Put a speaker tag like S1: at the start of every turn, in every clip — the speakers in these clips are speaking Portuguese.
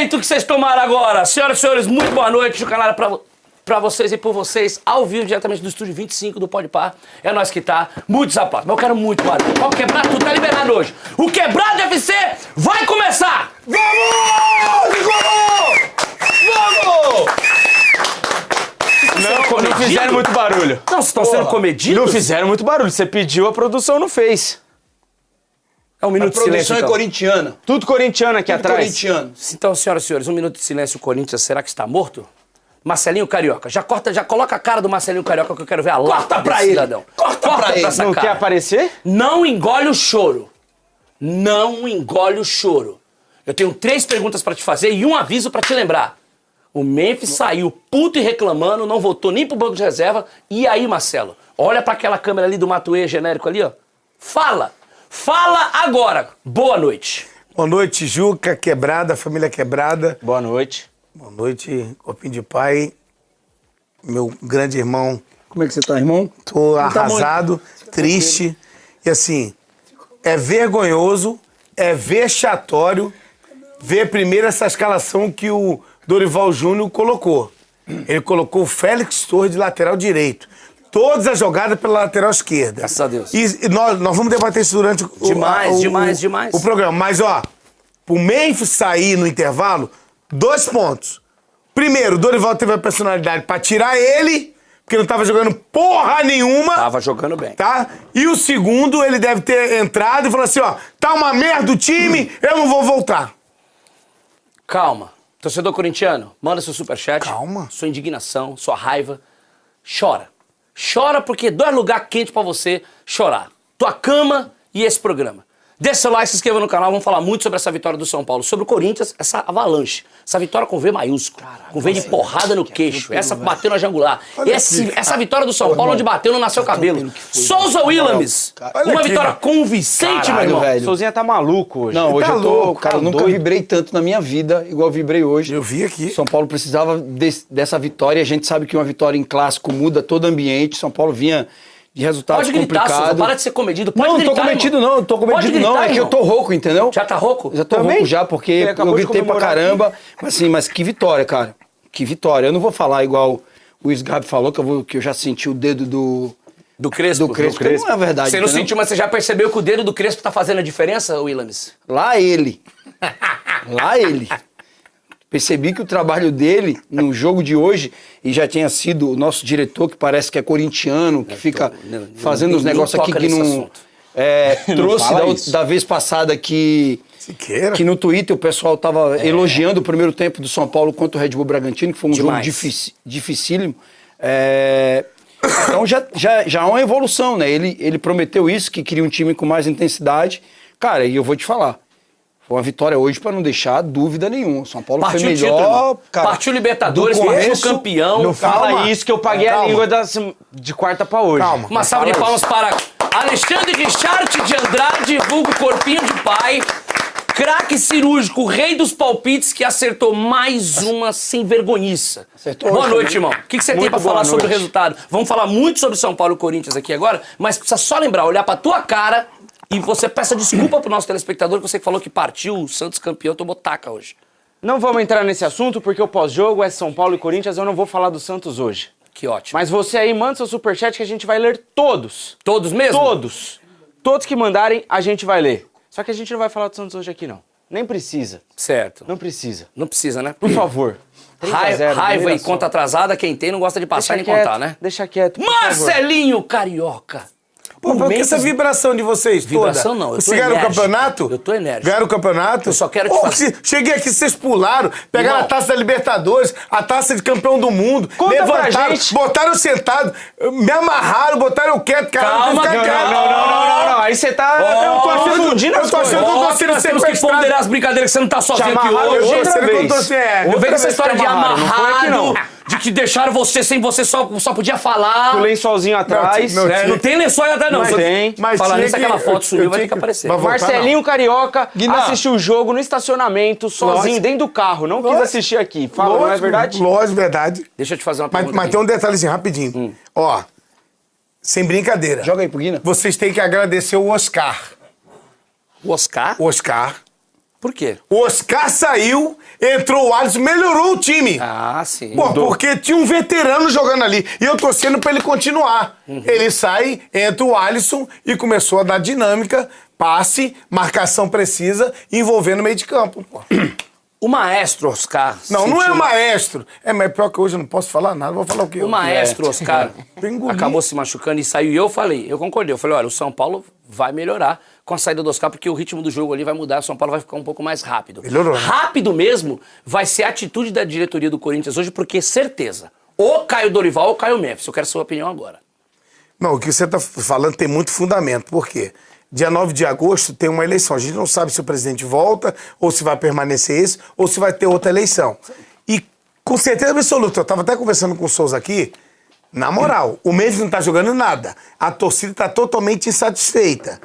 S1: momento que vocês tomaram agora. Senhoras e senhores, muito boa noite. O canal é pra vocês e por vocês, ao vivo, diretamente do estúdio 25 do Podpah. É nós que tá. Muitos aplausos. Mas eu quero muito barulho. O quebrado, tudo tá liberado hoje. O Quebrado FC vai começar!
S2: Vamos!
S3: Não fizeram muito barulho.
S1: Não, vocês estão sendo comedidos?
S3: Não fizeram muito barulho. Você pediu, a produção não fez.
S1: É um minuto de
S2: A
S1: silêncio,
S2: produção é
S1: então.
S2: corintiana.
S3: Tudo corintiano aqui atrás.
S2: Corintiano.
S1: Então, senhoras e senhores, um minuto de silêncio. O Corinthians, será que está morto? Marcelinho Carioca. Já coloca a cara do Marcelinho Carioca que eu quero ver a lata
S2: pra
S1: desse
S2: ele.
S1: cidadão.
S2: Corta pra ele.
S1: essa
S3: Não
S1: cara.
S3: quer aparecer?
S1: Não engole o choro. Não engole o choro. Eu tenho 3 perguntas pra te fazer e um aviso pra te lembrar. O Memphis saiu puto e reclamando, não voltou nem pro banco de reserva. E aí, Marcelo? Olha pra aquela câmera ali do Matuê genérico ali, ó. Fala! Fala agora! Boa noite.
S4: Boa noite, Juca, Quebrada, família Quebrada.
S3: Boa noite.
S4: Boa noite, Corpinho de Pai, meu grande irmão.
S2: Como é que você tá, irmão?
S4: Tô arrasado, triste. E assim, é vergonhoso, é vexatório ver primeiro essa escalação que o Dorival Júnior colocou. Ele colocou o Félix Torres de lateral direito. Todas as jogadas pela lateral esquerda.
S1: Graças a Deus.
S4: E nós vamos debater isso durante
S1: Demais.
S4: o programa. Mas, ó, pro Memphis sair no intervalo, 2 pontos. Primeiro, o Dorival teve a personalidade pra tirar ele, porque não tava jogando porra nenhuma.
S1: Tava jogando bem.
S4: Tá? E o segundo, ele deve ter entrado e falado assim, ó, tá uma merda o time, eu não vou voltar.
S1: Calma. Torcedor corintiano, manda seu superchat.
S4: Calma.
S1: Sua indignação, sua raiva. Chora. Chora porque 2 lugares quentes pra você chorar. Tua cama e esse programa. Deixa seu like, se inscreva no canal, vamos falar muito sobre essa vitória do São Paulo. Sobre o Corinthians, essa avalanche. Essa vitória com V maiúsculo. Com V de porrada no queixo. Essa bateu na jangular. Essa vitória do São Paulo onde bateu não nasceu cabelo. Souza Williams. Uma vitória convincente, meu irmão.
S2: velho.
S3: Souzinha tá maluco hoje.
S2: Não, hoje
S4: tá
S2: eu tô...
S4: louco,
S2: cara, eu nunca
S3: doido.
S2: vibrei tanto na minha vida, igual eu vibrei hoje.
S4: Eu vi aqui.
S2: São Paulo precisava dessa vitória. A gente sabe que uma vitória em clássico muda todo o ambiente. São Paulo vinha de resultados
S1: Pode gritar, Souza.
S2: complicados.
S1: Para de ser comedido. Pode
S2: Não,
S1: gritar,
S2: tô cometido
S1: irmão.
S2: não, tô
S1: Pode
S2: cometido
S1: gritar,
S2: não. É que eu
S1: irmão.
S2: tô rouco, entendeu?
S1: Já tá rouco?
S2: Já tô
S3: Também?
S2: rouco já, porque
S3: Ele
S2: eu
S3: acabou de
S2: gritei pra
S3: comemorar
S2: caramba. Mas que vitória, cara. Que vitória. Eu não vou falar igual o Sgab falou, que eu já senti o dedo
S1: Do Crespo.
S2: do Crespo. que Não é verdade.
S1: Você não
S2: entendeu?
S1: sentiu, mas você já percebeu que o dedo do Crespo tá fazendo a diferença, Williams?
S2: Lá ele. Lá ele. Percebi que o trabalho dele no jogo de hoje, e já tinha sido o nosso diretor, que parece que é corintiano, que fica fazendo uns
S1: nem
S2: negócios aqui
S1: toca
S2: que
S1: nesse
S2: não...
S1: assunto.
S2: Trouxe
S3: fala isso.
S2: da vez passada que
S4: Siqueira.
S2: no Twitter o pessoal tava elogiando o primeiro tempo do São Paulo contra o Red Bull Bragantino, que foi um
S1: Demais.
S2: jogo dificílimo. Então já é uma evolução, né? Ele prometeu isso, que queria um time com mais intensidade. Cara, e eu vou te falar, foi uma vitória hoje pra não deixar dúvida nenhuma. O São Paulo
S1: Partiu
S2: foi
S1: o título,
S2: melhor,
S1: irmão.
S2: cara.
S1: Partiu Libertadores,
S2: do
S1: partiu
S2: começo,
S1: campeão.
S3: Não fala
S4: Calma.
S3: isso que eu paguei a
S4: Calma.
S3: língua de quarta pra hoje.
S4: Calma.
S1: Uma salva de palmas para Alexandre Richard de Andrade, vulgo Corpinho de Pai, craque cirúrgico, rei dos palpites, que acertou mais uma sem vergonhiça.
S2: Acertou
S1: Boa
S2: hoje
S1: noite,
S2: também.
S1: irmão. O que você tem
S3: Muito
S1: pra
S3: boa
S1: falar sobre o
S3: noite.
S1: resultado? Vamos falar muito sobre São Paulo e Corinthians aqui agora, mas precisa só lembrar, olhar pra tua cara e você peça desculpa pro nosso telespectador, que você falou que partiu o Santos campeão, tomou taca hoje.
S3: Não vamos entrar nesse assunto, porque o pós-jogo é São Paulo e Corinthians, eu não vou falar do Santos hoje.
S1: Que ótimo.
S3: Mas você aí manda seu superchat que a gente vai ler todos.
S1: Todos mesmo?
S3: Todos. Todos que mandarem, a gente vai ler. Só que a gente não vai falar do Santos hoje aqui, não. Nem precisa.
S1: Certo.
S3: Não precisa.
S1: Não precisa, né?
S3: Por favor. 3 a 0,
S1: Raiva e
S3: primeira
S1: conta atrasada, quem tem não gosta de passar
S3: Deixa
S1: nem
S3: quieto,
S1: contar, né?
S3: Deixa quieto, por favor.
S1: Marcelinho Carioca.
S4: Pô, por que essa vibração de vocês
S1: Vibração
S4: toda?
S1: não, eu tô
S4: Vocês ganharam o
S1: enérgico.
S4: campeonato?
S1: Eu tô enérgico.
S4: Ganharam o campeonato?
S1: Eu só quero te
S4: Pô,
S1: fazer-
S4: Cheguei aqui, vocês pularam, pegaram
S1: Irmão.
S4: a taça da Libertadores, a taça de campeão do mundo,
S3: Conta pra
S4: levantaram,
S3: gente.
S4: botaram sentado, me amarraram, botaram quieto, cara.
S1: Calma,
S3: Não. Aí você tá
S4: eu tô achando-
S3: confundindo
S4: eu
S3: as
S4: tô achando
S3: coisas.
S4: que eu tô
S1: Ó,
S4: sendo
S1: nós temos que
S4: sequestrado.
S1: ponderar as brincadeiras que você não tá sozinho aqui
S3: amarraram
S1: hoje.
S3: outra
S4: Outra
S3: vez.
S4: vez.
S1: Não vem com essa
S3: vez
S1: história
S3: que
S1: de
S3: amarraram, não foi aqui,
S1: amarrado,
S3: não.
S1: de que deixaram você sem você só podia falar.
S3: Com o lençolzinho atrás.
S4: Não,
S1: É, não tem lençol aí atrás, não.
S3: Mas
S1: Só-
S3: tem.
S4: Mas
S1: Falar
S4: tinha
S1: nisso,
S4: que-
S1: aquela foto
S4: eu
S1: sumiu, vai ter
S4: tinha
S1: que aparecer.
S4: Vai voltar,
S3: Marcelinho Carioca
S2: Guiná.
S3: assistiu o jogo no estacionamento, sozinho, dentro do carro. Não quis
S4: Lógico.
S3: assistir aqui. Fala, não é verdade?
S4: Lógico, verdade.
S1: Deixa eu te fazer uma
S4: Mas,
S1: pergunta.
S4: mas
S1: aqui.
S4: tem um detalhezinho, rapidinho. Ó, sem brincadeira.
S2: Joga aí pro Guina.
S4: Vocês têm que agradecer o Oscar.
S1: O Oscar?
S4: O Oscar,
S1: Por quê?
S4: O Oscar saiu, entrou o Alisson, melhorou o time.
S1: Ah, sim.
S4: Pô, porque tinha um veterano jogando ali. E eu torcendo pra ele continuar. Ele sai, entra o Alisson e começou a dar dinâmica, passe, marcação precisa, envolvendo o meio de campo. Pô.
S1: O maestro Oscar...
S4: Não é
S1: sentiu-
S4: maestro. Mas pior que hoje eu não posso falar nada. Vou falar o quê?
S1: O maestro Oscar
S4: Eu engoli.
S1: acabou se machucando e saiu. E eu concordei. Eu falei, olha, o São Paulo vai melhorar com a saída do Oscar, porque o ritmo do jogo ali vai mudar, o São Paulo vai ficar um pouco mais rápido.
S4: Melhorou.
S1: Rápido mesmo vai ser a atitude da diretoria do Corinthians hoje, porque certeza, ou cai o Dorival ou cai o Memphis. Eu quero a sua opinião agora.
S4: Não, o que você está falando tem muito fundamento. Por quê? Dia 9 de agosto tem uma eleição. A gente não sabe se o presidente volta, ou se vai permanecer esse, ou se vai ter outra eleição. E com certeza absoluta, eu estava até conversando com o Souza aqui, na moral, o Memphis não está jogando nada. A torcida está totalmente insatisfeita.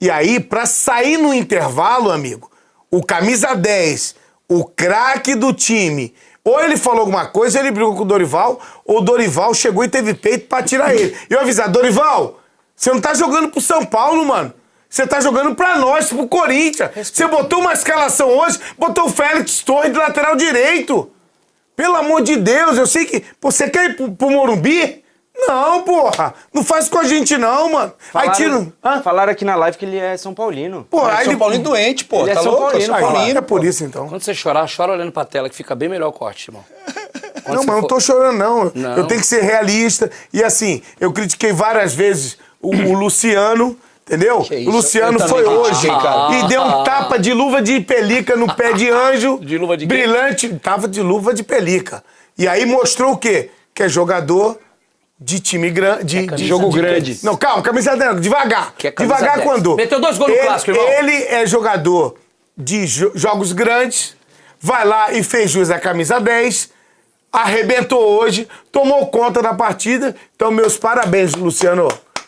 S4: E aí, para sair no intervalo, amigo, o camisa 10, o craque do time, ou ele falou alguma coisa, ele brigou com o Dorival, ou o Dorival chegou e teve peito pra tirar ele. E eu avisar, Dorival, você não tá jogando pro São Paulo, mano. Você tá jogando pra nós, pro Corinthians. Você botou uma escalação hoje, botou o Félix Torres de lateral direito. Pelo amor de Deus, eu sei que... Pô, você quer ir pro Morumbi? Não, porra. Não faz com a gente não, mano. Aí tira... Hã?
S3: Falaram aqui na live que ele é São Paulino.
S4: Pô, aí
S2: São
S4: ele...
S2: Paulino doente, pô.
S3: Ele é
S2: Tá
S3: São
S2: louco?
S3: Paulino,
S2: São
S4: Aí,
S2: Paulino,
S4: é por isso, então.
S1: Quando você chorar, chora olhando pra tela, que fica bem melhor o corte, irmão. Quando
S4: Não,
S1: você
S4: mas eu não
S1: for-
S4: tô chorando, não.
S1: Não.
S4: Eu tenho que ser realista. E assim, eu critiquei várias vezes o Luciano, entendeu?
S2: Que isso,
S4: O Luciano
S2: eu também
S4: foi hoje
S2: critiquei, cara.
S4: e deu um tapa de luva de pelica no pé de anjo.
S1: De luva de quê?
S4: Brilhante, tava de luva de pelica. E aí mostrou o quê? Que é jogador de time grande.
S1: camisa
S2: jogo
S1: de
S2: grande.
S4: Não, calma, camisa 10, devagar.
S1: Que é camisa
S4: Devagar
S1: 10.
S4: quando?
S1: Meteu 2 gols no clássico, irmão.
S4: Ele é jogador de jogos grandes, vai lá e fez jus à camisa 10, arrebentou hoje, tomou conta da partida. Então, meus parabéns, Luciano,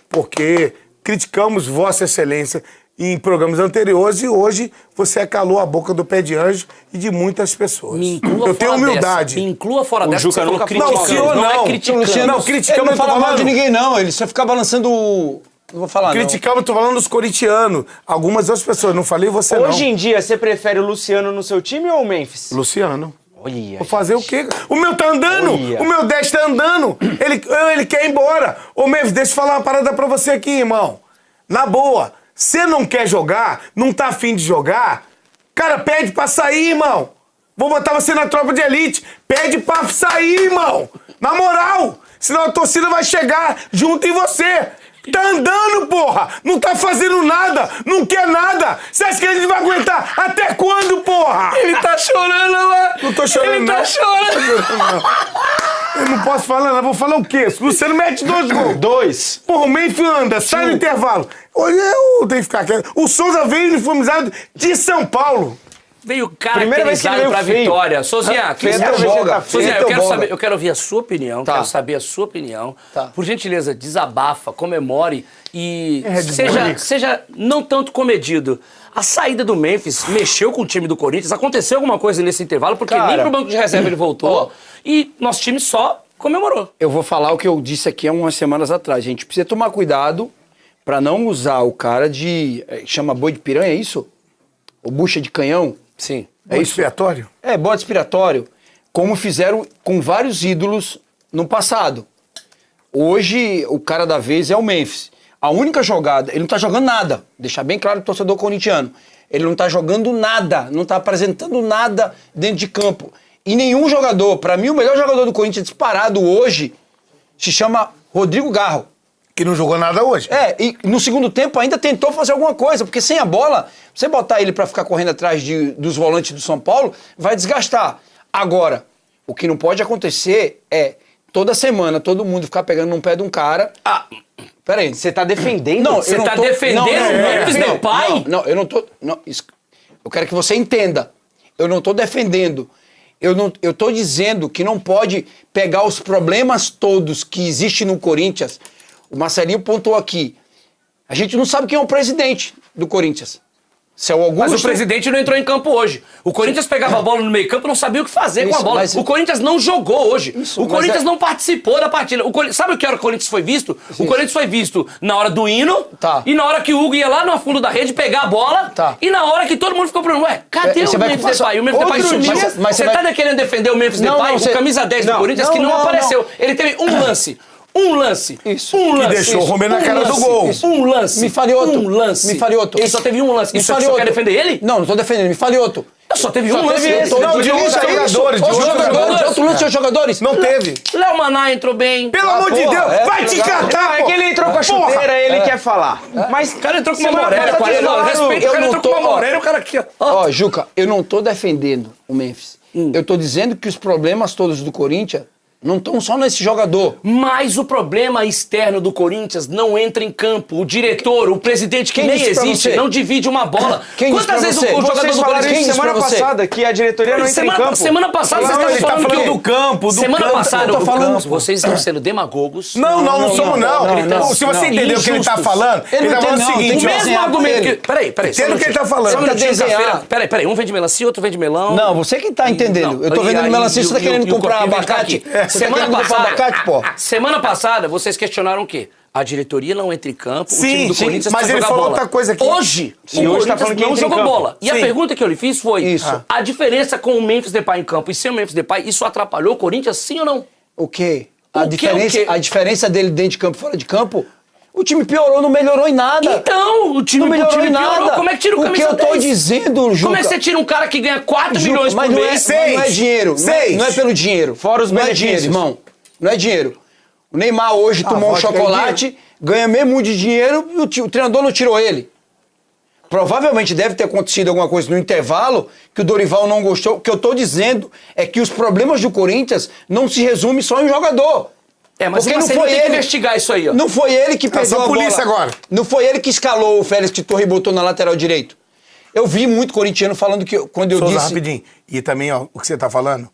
S4: porque criticamos Vossa Excelência em programas anteriores e hoje você calou a boca do pé de anjo e de muitas pessoas.
S1: Me inclua
S4: Eu tenho
S1: fora
S4: humildade.
S1: Dessa. Me inclua fora dessa.
S3: Juca
S1: que você
S3: nunca
S1: falou
S3: falou.
S1: criticando.
S4: Não, o senhor não.
S1: é criticando.
S2: Luciano,
S4: Não, criticando,
S2: ele não
S4: eu tô
S2: fala mal
S4: falando.
S2: de ninguém, não. Ele só fica balançando o... Não vou falar,
S4: Criticamos, tô falando dos corintianos. Algumas outras pessoas, não falei você
S3: Hoje
S4: não.
S3: em dia, você prefere o Luciano no seu time ou o Memphis?
S4: Luciano.
S3: Olha.
S4: Vou fazer o quê? O meu tá andando!
S3: Olha.
S4: O meu 10 tá andando! Ele quer ir embora! Ô, Memphis, deixa eu falar uma parada pra você aqui, irmão. Na boa, você não quer jogar, não tá afim de jogar, cara, pede pra sair, irmão! Vou botar você na tropa de elite. Pede pra sair, irmão! Na moral! Senão a torcida vai chegar junto em você! Tá andando, porra! Não tá fazendo nada! Não quer nada! Você acha que a gente vai aguentar? Até quando, porra?
S1: Ele tá chorando lá.
S4: Não tô chorando,
S1: Ele
S4: não.
S1: tá chorando.
S4: Eu não posso falar nada, vou falar o quê? O Luciano mete 2 gols.
S3: 2.
S4: Porra, o Memphis anda, sai no intervalo. Hoje eu tenho que ficar quieto. O Souza veio uniformizado de São Paulo.
S1: Veio
S3: Primeira vez que ele
S1: caracterizado
S3: veio
S1: pra
S3: feio.
S1: vitória. Sozinha,
S3: Primeira vez que ele tá feio.
S1: Sozinha, eu
S2: Então,
S1: quero
S2: boga.
S1: saber, eu quero ouvir a sua opinião,
S2: Tá.
S1: quero saber a sua opinião.
S2: Tá.
S1: Por gentileza, desabafa, comemore e
S4: Red Bull.
S1: seja não tanto comedido. A saída do Memphis mexeu com o time do Corinthians? Aconteceu alguma coisa nesse intervalo? Porque
S2: Cara,
S1: nem pro banco de reserva ele voltou.
S2: ó.
S1: E nosso time só comemorou.
S2: Eu vou falar o que eu disse aqui há umas semanas atrás. A gente precisa tomar cuidado pra não usar o cara de... chama boi de piranha, é isso? Ou bucha de canhão?
S1: Sim.
S2: É isso?
S4: Expiatório?
S2: É, bode expiratório. Como fizeram com vários ídolos no passado. Hoje, o cara da vez é o Memphis. A única jogada... Ele não tá jogando nada. Deixar bem claro pro torcedor corintiano. Ele não tá jogando nada. Não tá apresentando nada dentro de campo. E nenhum jogador... Pra mim, o melhor jogador do Corinthians disparado hoje se chama Rodrigo Garro.
S4: Que não jogou nada hoje.
S2: É, e no segundo tempo ainda tentou fazer alguma coisa, porque sem a bola, você botar ele pra ficar correndo atrás dos volantes do São Paulo, vai desgastar. Agora, o que não pode acontecer é toda semana todo mundo ficar pegando num pé de um cara. Peraí.
S3: Você tá defendendo?
S2: Não,
S1: Você
S2: eu não
S1: tá
S2: tô-
S1: defendendo
S2: não,
S1: o Memphis Depay?
S2: Não, eu não tô. Não, eu quero que você entenda. Eu não tô defendendo. Eu tô dizendo que não pode pegar os problemas todos que existem no Corinthians. O Marcelinho pontuou aqui. A gente não sabe quem é o presidente do Corinthians. Céu Augusto.
S1: Mas o presidente não entrou em campo hoje. O Corinthians pegava a bola no meio campo e não sabia o que fazer com a
S2: Isso,
S1: bola.
S2: mas-
S1: O Corinthians não jogou hoje.
S2: Isso,
S1: O
S2: mas
S1: Corinthians
S2: é-
S1: não participou da partida. Sabe o que hora o Corinthians foi visto? O Corinthians foi visto na hora do hino
S2: Tá.
S1: e na hora que o Hugo ia lá no fundo da rede pegar a bola
S2: Tá.
S1: e na hora que todo mundo ficou falando, ué, cadê
S2: Você
S1: o
S2: vai
S1: Memphis
S2: passar-
S1: Depay? O Memphis Depay
S2: outro
S1: sumiu.
S2: dia- mas
S1: Você
S2: você
S1: tá
S2: vai-
S1: querendo defender o Memphis
S2: Não,
S1: Depay?
S2: não, você-
S1: O camisa 10 do
S2: não,
S1: Corinthians
S2: não,
S1: que não
S2: não,
S1: apareceu.
S2: não.
S1: Ele teve um lance. Um lance.
S2: Isso.
S1: Um
S2: Que
S1: lance.
S4: deixou o Romero na
S1: Um
S4: cara do
S1: lance.
S4: gol.
S1: Um lance.
S2: Me fale outro.
S1: Um lance.
S2: Me fale outro.
S1: Ele só teve um lance.
S2: Me
S1: Isso
S2: fale
S1: você
S2: outro.
S1: quer defender ele?
S2: Não tô defendendo. Me fale outro.
S1: Só teve
S2: Só
S1: um lance.
S2: teve esse.
S1: Outro
S4: Não, de outros
S1: lance.
S4: jogadores, de
S2: Outros
S4: outros
S2: jogadores. Outro lance de jogadores.
S4: Não teve.
S1: Léo Maná entrou bem.
S4: Pelo amor de
S2: porra,
S4: Deus,
S2: é,
S4: vai te
S2: legal.
S4: catar,
S3: É que ele entrou com a chuteira, ele quer falar. Mas
S1: O cara entrou com uma
S3: semana
S1: Morelli.
S3: passada vocês falaram-
S1: Respeito, o
S2: eu
S1: cara
S2: não
S1: entrou com uma
S2: tô- ó.
S1: Morelli, o cara aqui, ó.
S2: Ó, Juca, eu não tô defendendo o Memphis. Eu tô dizendo que os problemas todos do Corinthians não estão só nesse jogador.
S1: Mas o problema externo do Corinthians não entra em campo. O diretor, o presidente que
S2: Quem
S1: nem
S2: disse pra
S1: existe,
S2: você?
S1: não divide uma bola.
S2: Quem disse
S1: Quantas
S2: pra
S1: vezes
S2: você?
S1: o jogador
S3: Vocês
S1: do
S3: falaram
S1: Corinthians...
S3: isso
S2: disse pra
S3: semana
S2: você?
S3: passada, que a diretoria não entra em campo.
S1: Semana passada
S4: Não,
S1: vocês
S4: ele
S1: estavam
S4: tá
S1: falando
S4: falando do campo, do
S1: Semana
S4: campo.
S1: passada,
S2: Eu tô falando, pô.
S1: vocês estão sendo demagogos.
S4: Não, não somos, não. Se você entendeu o que ele tá
S1: Injustos.
S4: falando, ele tá falando o
S2: entendeu,
S4: seguinte,
S2: tem
S1: O
S2: que
S4: ó.
S1: mesmo
S2: desenhar
S1: argumento
S2: pra
S1: que...
S2: ele.
S1: Peraí.
S4: Entendo o que ele tá falando.
S1: Só um minutinho,
S2: Tenta desenhar.
S1: Cafeira. Peraí. Um vende melancia, outro vende melão.
S2: Não, você que tá entendendo. Eu tô vendendo melancia, você tá querendo comprar abacate. Você tá querendo comprar abacate, pô.
S1: Semana passada, vocês questionaram o quê? A diretoria não entra em campo, o
S4: Sim,
S1: time do
S4: sim,
S1: Corinthians
S4: mas
S1: precisa
S4: ele
S1: jogar
S4: falou
S1: bola.
S4: outra coisa aqui.
S1: Hoje,
S3: Sim,
S1: o
S3: hoje tá
S1: Corinthians
S3: falando que
S1: não
S3: entra em
S1: jogou
S3: campo.
S1: bola. E a
S4: Sim.
S1: pergunta que eu lhe fiz foi,
S2: Isso.
S1: a diferença com o Memphis Depay em campo e sem o Memphis Depay, isso atrapalhou o Corinthians, sim ou não?
S2: O quê?
S1: O quê?
S2: A diferença dele dentro de campo e fora de campo? O time piorou, não melhorou em nada.
S1: Então, o time,
S2: Não melhorou em
S1: piorou.
S2: nada.
S1: Como é que tira o
S2: O
S1: camisa
S2: que eu tô
S1: 10?
S2: dizendo, Juca...
S1: Como é que você tira um cara que ganha 4
S2: Juca,
S1: milhões por
S2: mas não é,
S1: mês?
S2: mas não é dinheiro. Não é pelo dinheiro.
S3: Fora os
S2: não
S3: benefícios.
S2: é dinheiro, irmão. Não é dinheiro. O Neymar hoje tomou um
S4: vodka é
S2: chocolate, ganha mesmo de dinheiro e o treinador não tirou ele. Provavelmente deve ter acontecido alguma coisa no intervalo que o Dorival não gostou. O que eu tô dizendo é que os problemas do Corinthians não se resumem só em jogador.
S1: É, mas
S2: Porque
S1: você
S2: não foi
S1: tem que
S2: ele.
S1: investigar isso aí, ó.
S2: Não foi ele que perdeu
S4: só
S2: a
S4: polícia
S2: bola.
S4: agora.
S2: Não foi ele que escalou o Félix que Torre botou na lateral direito. Eu vi muito corintiano falando que quando eu
S4: Souza,
S2: disse...
S4: rapidinho. E também, ó, o que você tá falando,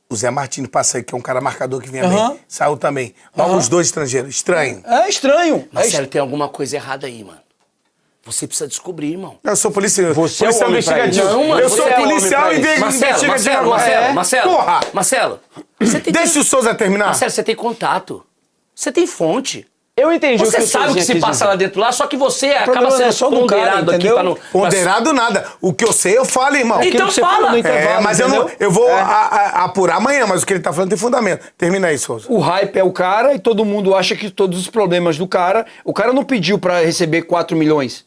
S4: o Zé Martins passa aí, que é um cara marcador que vinha
S2: Aham.
S4: bem, saiu também. Logo os dois estrangeiros, estranho.
S2: É estranho.
S1: Marcelo, tem alguma coisa errada aí, mano. Você precisa descobrir, irmão.
S4: Eu sou policial.
S2: Você é o
S4: policial
S2: homem pra
S4: investigativo.
S2: isso.
S1: Não, mano,
S4: eu
S1: você
S4: sou
S1: é homem
S4: policial
S2: pra
S4: e
S2: isso.
S1: Marcelo,
S4: investigativo. Porra!
S1: Marcelo, você tem...
S4: Deixa o Souza terminar.
S1: Marcelo, você tem contato. Você tem fonte.
S3: Eu entendi
S1: Você
S3: o que
S1: sabe o que se passa lá dentro lá, só que você acaba
S2: problema não é
S1: sendo
S2: só do cara,
S1: ponderado aqui
S2: entendeu?
S1: pra não...
S4: Ponderado nada. O que eu sei, eu falo, irmão.
S1: Então
S2: Aquilo que você
S1: fala.
S2: falou no intervalo,
S4: Mas eu, não,
S2: entendeu?
S4: eu vou apurar amanhã, mas o que ele tá falando tem fundamento. Termina aí, Souza.
S2: O hype é o cara e todo mundo acha que todos os problemas do cara... O cara não pediu pra receber 4 milhões.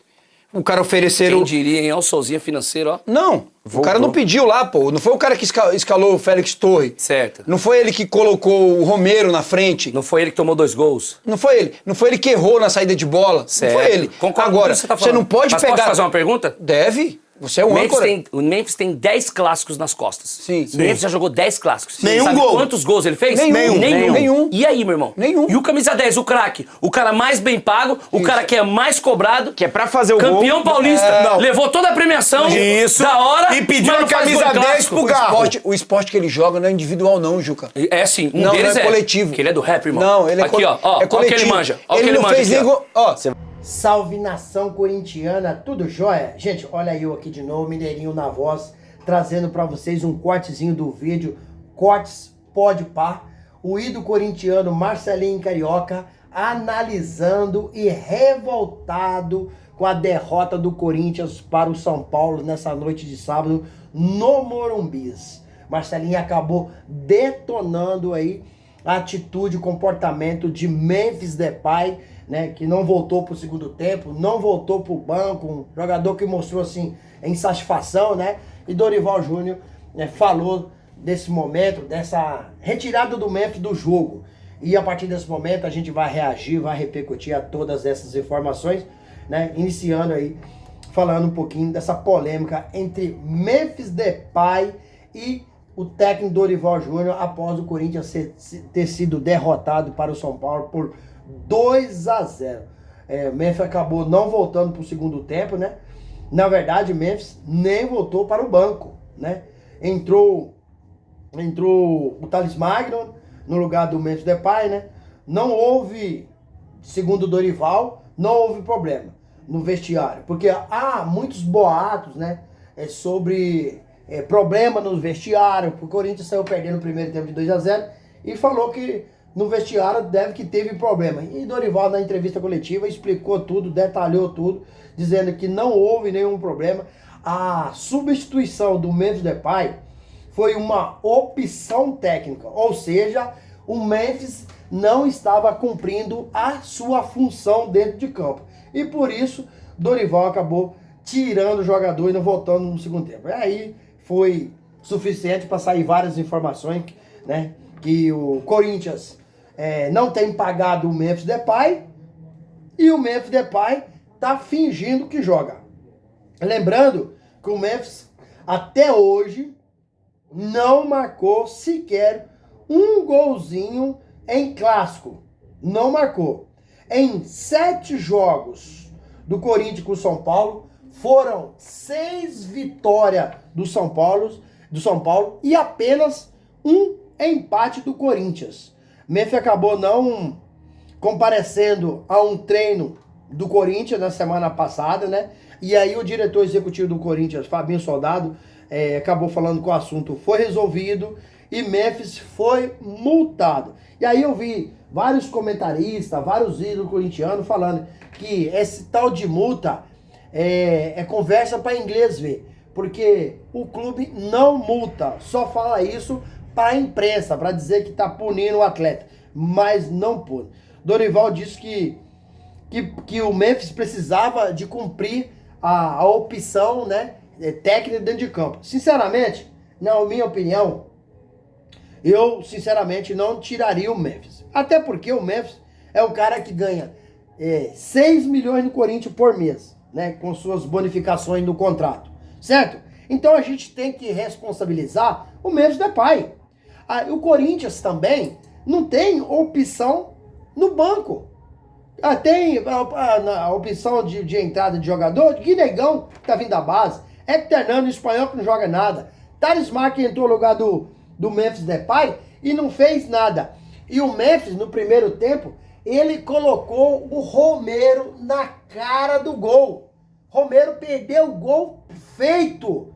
S2: O cara ofereceram...
S1: Quem diria, hein? Olha o Souzinha financeiro, ó.
S2: Não, o cara não pediu lá, pô. Não foi o cara que escalou o Félix Torre.
S1: Certo.
S2: Não foi ele que colocou o Romero na frente.
S1: Não foi ele que tomou 2 gols?
S2: Não foi ele. Não foi ele que errou na saída de bola.
S1: Certo.
S2: Não foi ele.
S1: Concordo
S2: Agora,
S1: com o que você tá
S2: você
S1: falando.
S2: não pode
S1: Mas
S2: pegar...
S1: posso fazer uma pergunta?
S2: Deve. Você é um
S1: Memphis
S2: âncora.
S1: o Memphis tem 10 clássicos nas costas.
S2: Sim.
S1: O Memphis já jogou 10 clássicos.
S4: Nenhum
S1: Sabe
S4: gol.
S1: quantos gols ele fez?
S2: Nenhum.
S1: E aí, meu irmão?
S2: Nenhum.
S1: E o camisa 10, o craque? O cara mais bem pago, o cara que é mais cobrado,
S3: Que é pra fazer o gol.
S1: campeão paulista,
S4: Não.
S1: levou toda a premiação
S4: Isso.
S1: da hora
S4: E pediu
S1: mas
S4: a
S1: não faz
S4: camisa
S1: gol em
S4: 10
S1: clássico.
S4: pro Garro.
S2: O esporte que ele joga não é individual não, Juca.
S1: É sim, um
S2: Não,
S1: deles
S2: não é coletivo.
S1: Que ele é do rap, irmão.
S2: Não, ele é
S1: aqui, ó,
S2: é
S1: ó o que
S2: coletivo.
S1: ele manja. Ó o que
S2: Ele
S1: ele
S2: não
S1: manja
S2: fez
S1: aqui,
S2: nem
S1: ó.
S2: gol. Ó,
S5: Salve nação corintiana, tudo jóia? Gente, olha eu aqui de novo, Mineirinho na voz, trazendo pra vocês um cortezinho do vídeo, Cortes Pode Par, o ídolo corintiano Marcelinho Carioca analisando e revoltado com a derrota do Corinthians para o São Paulo nessa noite de sábado no Morumbis. Marcelinho acabou detonando aí a atitude e comportamento de Memphis Depay, né, que não voltou pro segundo tempo, não voltou pro banco, um jogador que mostrou assim insatisfação, né? E Dorival Júnior, né, falou desse momento, dessa retirada do Memphis do jogo. E a partir desse momento a gente vai reagir, vai repercutir a todas essas informações, né? Iniciando aí falando um pouquinho dessa polêmica entre Memphis Depay e o técnico Dorival Júnior após o Corinthians ter sido derrotado para o São Paulo por 2-0. Memphis acabou não voltando para o segundo tempo, né? Na verdade, Memphis nem voltou para o banco, né? Entrou o Thales Magno no lugar do Memphis Depay, né? Não houve, segundo o Dorival, não houve problema. no vestiário? Porque há muitos boatos, né? Sobre problema no vestiário. O Corinthians saiu perdendo o primeiro tempo de 2-0 e falou que no vestiário deve que teve problema. E Dorival, na entrevista coletiva, explicou tudo, detalhou tudo, dizendo que não houve nenhum problema. A substituição do Memphis Depay foi uma opção técnica, ou seja, o Memphis não estava cumprindo a sua função dentro de campo. E por isso, Dorival acabou tirando o jogador e não voltando no segundo tempo. E aí foi suficiente para sair várias informações, né? Que o Corinthians não tem pagado o Memphis Depay e o Memphis Depay tá fingindo que joga. Lembrando que o Memphis até hoje não marcou sequer um golzinho em clássico. Não marcou. Em 7 jogos do Corinthians com o São Paulo, foram 6 vitórias do São Paulo e apenas um empate do Corinthians. Memphis acabou não comparecendo a um treino do Corinthians na semana passada, né? E aí o diretor executivo do Corinthians, Fabinho Soldado, acabou falando que o assunto foi resolvido e Memphis foi multado. E aí eu vi vários comentaristas, vários ídolos corintianos falando que esse tal de multa é conversa para inglês ver, porque o clube não multa, só fala isso para a imprensa, para dizer que está punindo o atleta, mas não pune. Dorival disse que o Memphis precisava de cumprir a opção, né, técnica dentro de campo. Sinceramente, na minha opinião, eu sinceramente não tiraria o Memphis. Até porque o Memphis é o cara que ganha 6 milhões no Corinthians por mês, né, com suas bonificações no contrato, certo? Então a gente tem que responsabilizar o Memphis Depay. O Corinthians também não tem opção no banco. Tem a opção de entrada de jogador, Guinegão, que tá vindo da base, Hector Hernando, espanhol, que não joga nada, Thales Mar, que entrou no lugar do Memphis Depay e não fez nada. E o Memphis, no primeiro tempo, ele colocou o Romero na cara do gol. Romero perdeu o gol feito.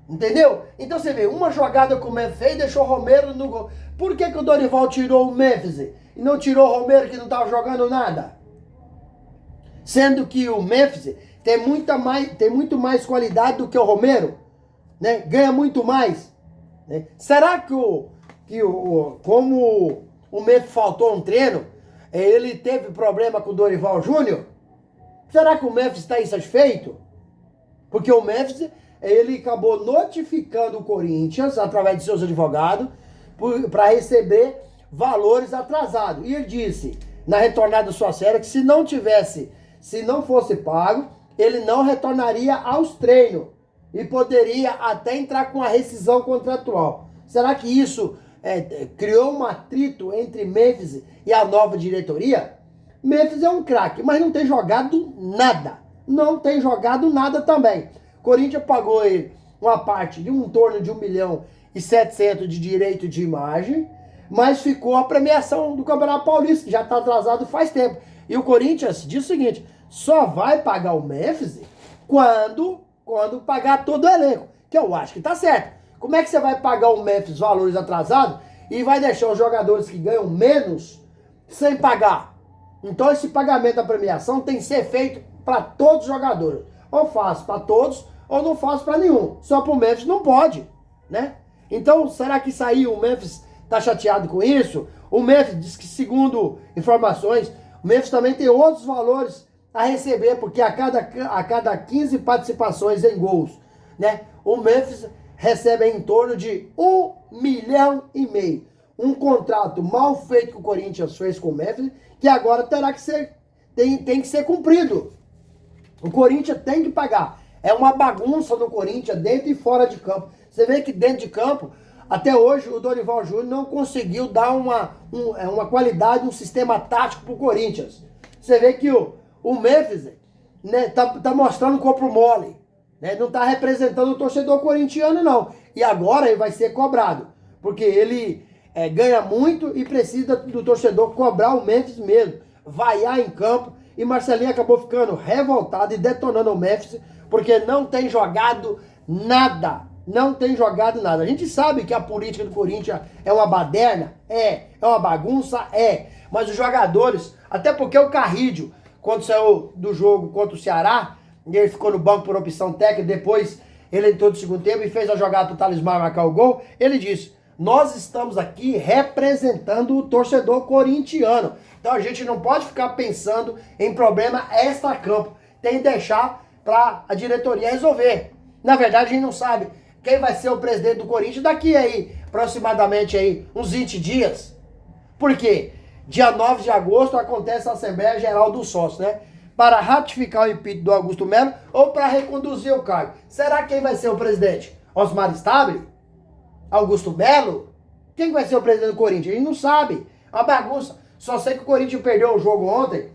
S5: Entendeu? Então você vê, uma jogada que o Memphis fez deixou o Romero no gol. Por que o Dorival tirou o Memphis e não tirou o Romero, que não estava jogando nada? Sendo que o Memphis tem muito mais qualidade do que o Romero, né? Ganha muito mais, né? Será que como o Memphis faltou um treino, ele teve problema com o Dorival Júnior? Será que o Memphis está insatisfeito? Porque o Memphis, ele acabou notificando o Corinthians, através de seus advogados, para receber valores atrasados. E ele disse, na retornada da sua série, que se não fosse pago, ele não retornaria aos treinos e poderia até entrar com a rescisão contratual. Será que isso criou um atrito entre Memphis e a nova diretoria? Memphis é um craque, mas não tem jogado nada. Não tem jogado nada também. Corinthians pagou ele uma parte de um torno de 1.700.000 de direito de imagem, mas ficou a premiação do Campeonato Paulista, que já está atrasado faz tempo. E o Corinthians diz o seguinte, só vai pagar o Memphis quando pagar todo o elenco, que eu acho que tá certo. Como é que você vai pagar o Memphis valores atrasados e vai deixar os jogadores que ganham menos sem pagar? Então esse pagamento da premiação tem que ser feito para todos os jogadores. Ou faço para todos, ou não faço para nenhum. Só para o Memphis não pode, né? Então, será que isso aí o Memphis tá chateado com isso? O Memphis diz que, segundo informações, o Memphis também tem outros valores a receber, porque a cada 15 participações em gols, né, o Memphis recebe em torno de 1,5 milhão. Um contrato mal feito que o Corinthians fez com o Memphis, que agora tem que ser cumprido. O Corinthians tem que pagar. É uma bagunça no Corinthians, dentro e fora de campo. Você vê que dentro de campo, até hoje, o Dorival Júnior não conseguiu dar uma qualidade, um sistema tático pro Corinthians. Você vê que o Memphis, né, tá mostrando corpo mole, né, não tá representando o torcedor corintiano, não. E agora ele vai ser cobrado, porque ele ganha muito e precisa do torcedor cobrar o Memphis mesmo, vaiar em campo E Marcelinho acabou ficando revoltado e detonando o Memphis, porque não tem jogado nada. Não tem jogado nada. A gente sabe que a política do Corinthians é uma baderna, é uma bagunça, mas os jogadores, até porque o Carrídio, quando saiu do jogo contra o Ceará, ele ficou no banco por opção técnica, depois ele entrou no segundo tempo e fez a jogada pro Talismã marcar o gol, ele disse, nós estamos aqui representando o torcedor corintiano. Então a gente não pode ficar pensando em problema extra-campo. Tem que deixar para a diretoria resolver. Na verdade, a gente não sabe quem vai ser o presidente do Corinthians daqui aí, aproximadamente aí, uns 20 dias. Por quê? Dia 9 de agosto acontece a Assembleia Geral do Sócio, né? Para ratificar o impeachment do Augusto Melo ou para reconduzir o cargo. Será quem vai ser o presidente? Osmar Stabile? Augusto Melo? Quem vai ser o presidente do Corinthians? A gente não sabe. É uma bagunça. Só sei que o Corinthians perdeu o jogo ontem,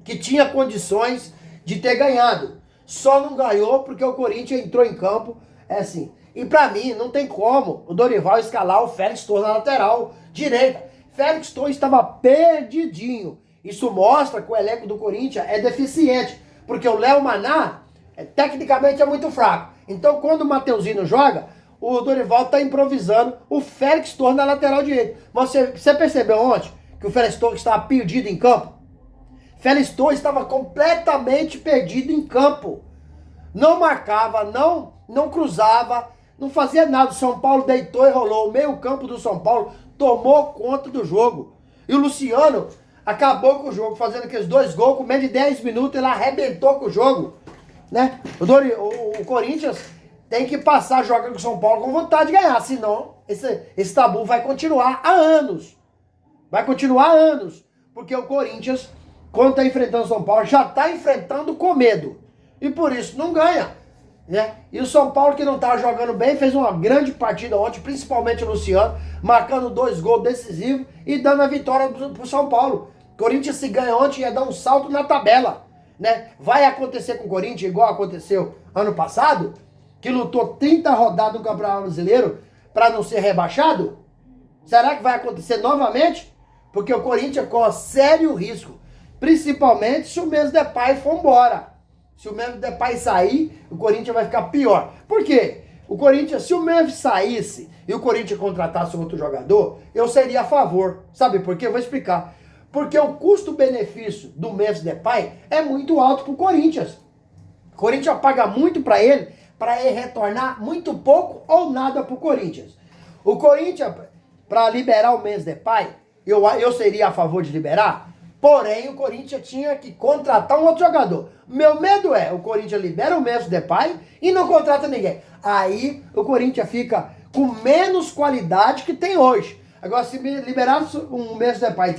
S5: que tinha condições de ter ganhado. Só não ganhou porque o Corinthians entrou em campo, assim. E pra mim, não tem como o Dorival escalar o Félix Torres na lateral direita. Félix Torres estava perdidinho. Isso mostra que o elenco do Corinthians é deficiente, porque o Léo Maná, tecnicamente, é muito fraco. Então, quando o Mateuzinho joga, o Dorival está improvisando o Félix Torres na lateral direita. Mas você percebeu ontem que o Félix Torres estava perdido em campo? Félix Torres estava completamente perdido em campo. Não marcava, não cruzava, não fazia nada. O São Paulo deitou e rolou. O meio campo do São Paulo tomou conta do jogo. E o Luciano acabou com o jogo, fazendo aqueles 2 gols, com menos de 10 minutos, ele arrebentou com o jogo. Né? O Corinthians tem que passar jogando com o São Paulo com vontade de ganhar, senão esse tabu vai continuar há anos. Vai continuar há anos. Porque o Corinthians, quando está enfrentando o São Paulo, já está enfrentando com medo. E por isso não ganha. Né? E o São Paulo, que não estava jogando bem, fez uma grande partida ontem, principalmente o Luciano, marcando 2 gols decisivos e dando a vitória para o São Paulo. O Corinthians, se ganha ontem, ia dar um salto na tabela. Né? Vai acontecer com o Corinthians, igual aconteceu ano passado, que lutou 30 rodadas no Campeonato Brasileiro para não ser rebaixado? Será que vai acontecer novamente? Porque o Corinthians corre sério risco, principalmente se o Memphis Depay for embora. Se o Memphis Depay sair, o Corinthians vai ficar pior. Por quê? O Corinthians, se o Memphis saísse e o Corinthians contratasse outro jogador, eu seria a favor. Sabe por quê? Eu vou explicar. Porque o custo-benefício do Memphis Depay é muito alto para o Corinthians. O Corinthians paga muito para ele retornar muito pouco ou nada para o Corinthians. O Corinthians, para liberar o Memphis Depay, eu seria a favor de liberar, porém o Corinthians tinha que contratar um outro jogador. Meu medo é, o Corinthians libera o Memphis Depay e não contrata ninguém. Aí o Corinthians fica com menos qualidade que tem hoje. Agora, se liberasse um Memphis Depay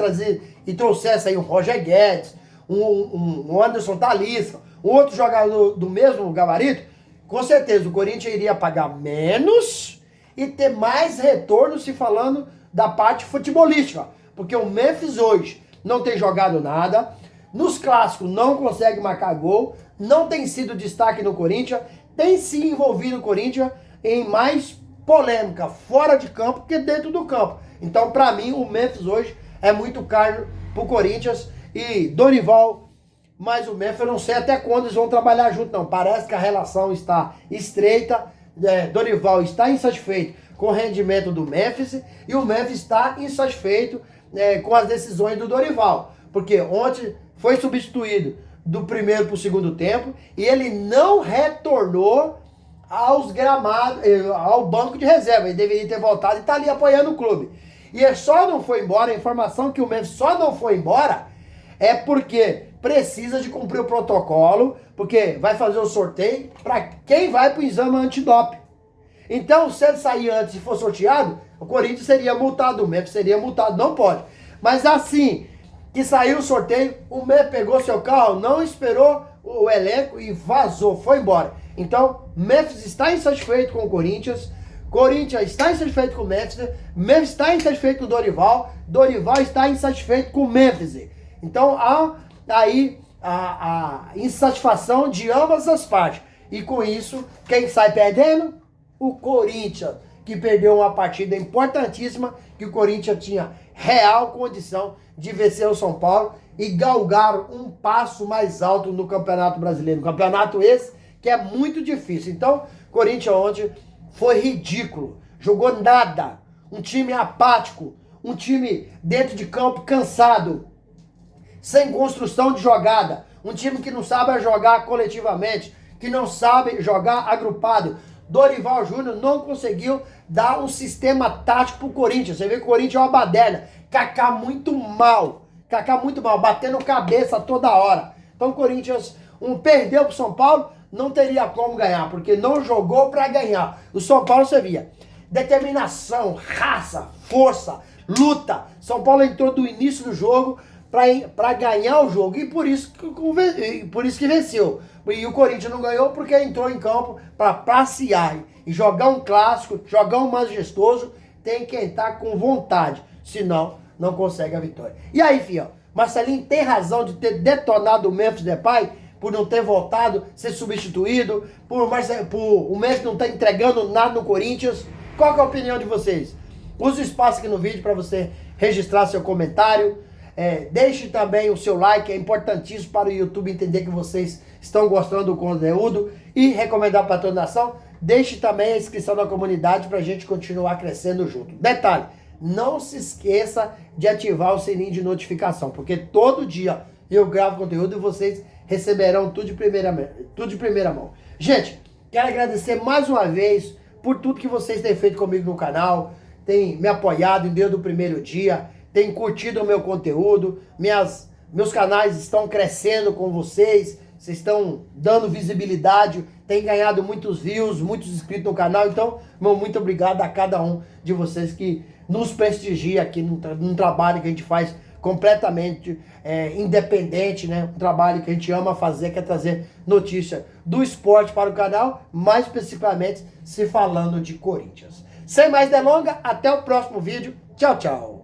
S5: e trouxesse aí um Roger Guedes, um Anderson Talisca, um outro jogador do mesmo gabarito, com certeza o Corinthians iria pagar menos e ter mais retorno se falando da parte futebolística. Porque o Memphis hoje não tem jogado nada, nos clássicos não consegue marcar gol, não tem sido destaque no Corinthians, tem se envolvido no Corinthians em mais polêmica fora de campo que dentro do campo. Então, para mim, o Memphis hoje é muito caro pro Corinthians e Dorival, mas o Memphis eu não sei até quando eles vão trabalhar junto, não. Parece que a relação está estreita, Dorival está insatisfeito com o rendimento do Memphis e o Memphis está insatisfeito com as decisões do Dorival, porque ontem foi substituído do primeiro para o segundo tempo e ele não retornou aos gramados, ao banco de reserva. Ele deveria ter voltado e está ali apoiando o clube. E ele só não foi embora, a informação que o Memphis só não foi embora é porque precisa de cumprir o protocolo, porque vai fazer o sorteio para quem vai para o exame antidoping. Então, se ele sair antes e for sorteado, o Corinthians seria multado, o Memphis seria multado, não pode. Mas assim que saiu o sorteio, o Memphis pegou seu carro, não esperou o elenco e vazou, foi embora. Então, Memphis está insatisfeito com o Corinthians está insatisfeito com o Memphis está insatisfeito com o Dorival está insatisfeito com o Memphis. Então, há aí a insatisfação de ambas as partes. E com isso, quem sai perdendo? O Corinthians, que perdeu uma partida importantíssima, que o Corinthians tinha real condição de vencer o São Paulo e galgar um passo mais alto no Campeonato Brasileiro. Campeonato esse que é muito difícil. Então, o Corinthians ontem foi ridículo. Jogou nada. Um time apático. Um time dentro de campo cansado. Sem construção de jogada. Um time que não sabe jogar coletivamente. Que não sabe jogar agrupado. Dorival Júnior não conseguiu dar um sistema tático pro Corinthians. Você vê que o Corinthians é uma baderna. Kaká muito mal. Kaká muito mal, batendo cabeça toda hora. Então o Corinthians perdeu pro São Paulo, não teria como ganhar, porque não jogou para ganhar. O São Paulo você via. Determinação, raça, força, luta. São Paulo entrou do início do jogo para ganhar o jogo. E por isso que venceu. E o Corinthians não ganhou porque entrou em campo para passear. E jogar um clássico, jogar um majestoso, tem que entrar com vontade. Senão, não consegue a vitória. E aí, filho, Marcelinho tem razão de ter detonado o Memphis Depay por não ter voltado, ser substituído, por o Memphis não estar entregando nada no Corinthians. Qual que é a opinião de vocês? Use o espaço aqui no vídeo para você registrar seu comentário. Deixe também o seu like, é importantíssimo para o YouTube entender que vocês estão gostando do conteúdo e recomendar para toda a nação. Deixe também a inscrição na comunidade para a gente continuar crescendo junto. Detalhe, não se esqueça de ativar o sininho de notificação, porque todo dia eu gravo conteúdo e vocês receberão tudo de primeira mão. Gente, quero agradecer mais uma vez por tudo que vocês têm feito comigo no canal, têm me apoiado desde o primeiro dia, têm curtido o meu conteúdo, meus canais estão crescendo com vocês estão dando visibilidade, têm ganhado muitos views, muitos inscritos no canal, então, muito obrigado a cada um de vocês que nos prestigia aqui num trabalho que a gente faz completamente independente, né? Um trabalho que a gente ama fazer, que é trazer notícia do esporte para o canal, mais especificamente se falando de Corinthians. Sem mais delongas, até o próximo vídeo. Tchau, tchau.